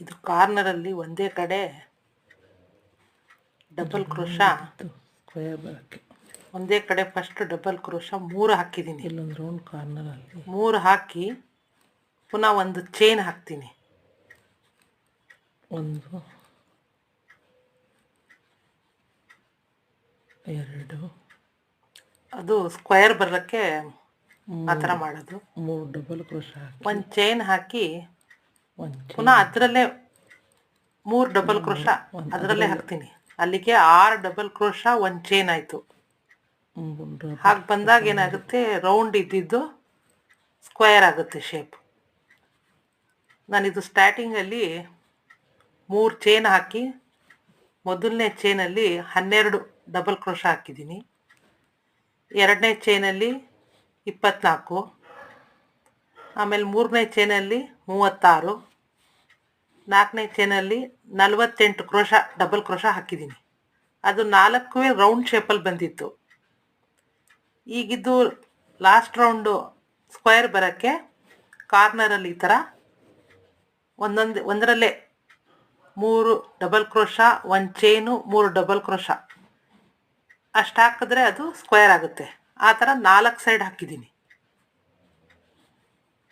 ಇದು ಕಾರ್ನರಲ್ಲಿ ಒಂದೇ ಕಡೆ ಡಬಲ್ ಕ್ರೋಶಾ ಸ್ಕ್ವೇರ್ ಬರೋಕ್ಕೆ ಒಂದೇ ಕಡೆ ಫಸ್ಟ್ ಡಬಲ್ ಕ್ರೋಶಾ 3 ಹಾಕಿದ್ದೀನಿ. ಇಲ್ಲೊಂದು ರೌಂಡ್ ಕಾರ್ನರಲ್ಲಿ 3 ಹಾಕಿ ಪುನಃ ಒಂದು ಚೈನ್ ಹಾಕ್ತೀನಿ. ಒಂದು 2 ಅದು ಸ್ಕ್ವೇರ್ ಬರೋಕ್ಕೆ ಆ ಥರ ಮಾಡೋದು. 3 ಡಬಲ್ ಕ್ರೋಶಾ ಹಾಕಿ ಒಂದು ಚೈನ್ ಹಾಕಿ ಒಂದು ಪುನಃ ಅದರಲ್ಲೇ 3 ಡಬಲ್ ಕ್ರೋಶಾ ಅದರಲ್ಲೇ ಹಾಕ್ತೀನಿ. ಅಲ್ಲಿಗೆ 6 ಡಬಲ್ ಕ್ರೋಶಾ ಒಂದು ಚೈನ್ ಆಯಿತು. ಹಾಗೆ ಬಂದಾಗ ಏನಾಗುತ್ತೆ, ರೌಂಡ್ ಇದ್ದಿದ್ದು ಸ್ಕ್ವೇರ್ ಆಗುತ್ತೆ ಶೇಪ್. ನಾನಿದು ಸ್ಟಾರ್ಟಿಂಗಲ್ಲಿ 3 ಚೈನ್ ಹಾಕಿ ಮೊದಲನೇ ಚೈನಲ್ಲಿ 12 ಡಬಲ್ ಕ್ರೋಶಾ ಹಾಕಿದ್ದೀನಿ. ಎರಡನೇ ಚೈನಲ್ಲಿ 24, ಆಮೇಲೆ ಮೂರನೇ ಚೈನಲ್ಲಿ 36, ನಾಲ್ಕನೇ ಚೈನಲ್ಲಿ 48 ಕ್ರೋಶಾ ಡಬಲ್ ಕ್ರೋಶಾ ಹಾಕಿದ್ದೀನಿ. ಅದು 4 ರೌಂಡ್ ಶೇಪಲ್ಲಿ ಬಂದಿತ್ತು. ಈಗಿದ್ದು ಲಾಸ್ಟ್ ರೌಂಡು ಸ್ಕ್ವೇರ್ ಬರೋಕ್ಕೆ ಕಾರ್ನರಲ್ಲಿ ಈ ಥರ ಒಂದರಲ್ಲೇ 3 ಡಬಲ್ ಕ್ರೋಶಾ, ಒಂದು ಚೈನು, 3 ಡಬಲ್ ಕ್ರೋಶಾ ಅಷ್ಟು ಹಾಕಿದ್ರೆ ಅದು ಸ್ಕ್ವೇರ್ ಆಗುತ್ತೆ. ಆ ಥರ 4 ಸೈಡ್ ಹಾಕಿದ್ದೀನಿ.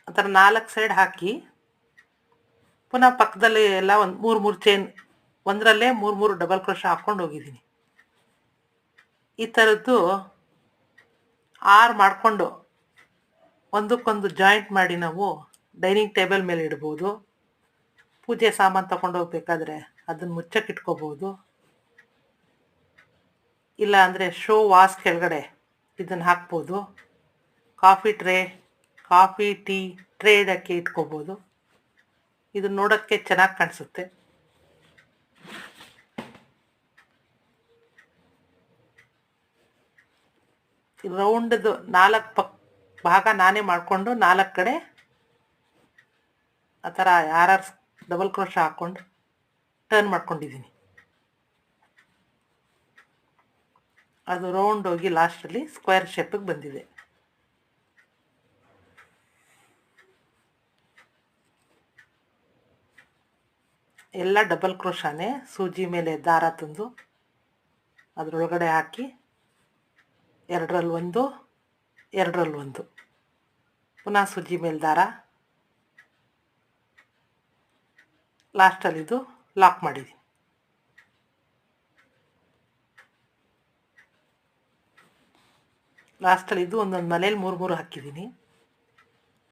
ಆ ಥರ 4 ಸೈಡ್ ಹಾಕಿ ಪುನಃ ಪಕ್ಕದಲ್ಲಿ ಎಲ್ಲ ಒಂದು 3 ಚೈನ್, ಒಂದರಲ್ಲೇ 3 ಡಬಲ್ ಕ್ರೋಶಾ ಹಾಕ್ಕೊಂಡು ಹೋಗಿದ್ದೀನಿ. ಈ ಥರದ್ದು 6 ಮಾಡಿಕೊಂಡು ಒಂದಕ್ಕೊಂದು ಜಾಯಿಂಟ್ ಮಾಡಿ ನಾವು ಡೈನಿಂಗ್ ಟೇಬಲ್ ಮೇಲೆ ಇಡ್ಬೋದು. ಪೂಜೆ ಸಾಮಾನು ತೊಗೊಂಡು ಹೋಗ್ಬೇಕಾದ್ರೆ ಅದನ್ನು ಮುಚ್ಚಕ್ಕೆ ಇಟ್ಕೋಬೋದು. ಇಲ್ಲ ಅಂದರೆ ಶೋ ವಾಸ್ ಕೆಳಗಡೆ ಇದನ್ನು ಹಾಕ್ಬೋದು. ಕಾಫಿ ಟೀ ಟ್ರೇ ಇಡೋಕ್ಕೆ ಇಟ್ಕೋಬೋದು. ಇದು ನೋಡೋಕ್ಕೆ ಚೆನ್ನಾಗಿ ಕಾಣಿಸುತ್ತೆ. ರೌಂಡ್ದು 4 ಭಾಗ ನಾನೇ ಮಾಡಿಕೊಂಡು 4 ಕಡೆ ಆ ಥರ ಯಾರು ಡಬಲ್ ಕ್ರೋಶಾ ಹಾಕ್ಕೊಂಡು ಟರ್ನ್ ಮಾಡ್ಕೊಂಡಿದ್ದೀನಿ. ಅದು ರೌಂಡ್ ಹೋಗಿ ಲಾಸ್ಟಲ್ಲಿ ಸ್ಕ್ವೇರ್ ಶೇಪಿಗೆ ಬಂದಿದೆ. ಎಲ್ಲ ಡಬಲ್ ಕ್ರೋಶಾನೇ ಸೂಜಿ ಮೇಲೆ ದಾರ ತಂದು ಅದರೊಳಗಡೆ ಹಾಕಿ 2ರಲ್ಲಿ 1, 2ರಲ್ಲಿ 1, ಪುನಃ ಸೂಜಿ ಮೇಲೆ ದಾರ, ಲಾಸ್ಟಲ್ಲಿ ಇದು ಲಾಕ್ ಮಾಡಿದ್ದೀನಿ. ಲಾಸ್ಟಲ್ಲಿ ಇದು ಒಂದೊಂದು ಮನೇಲಿ 3 ಹಾಕಿದ್ದೀನಿ.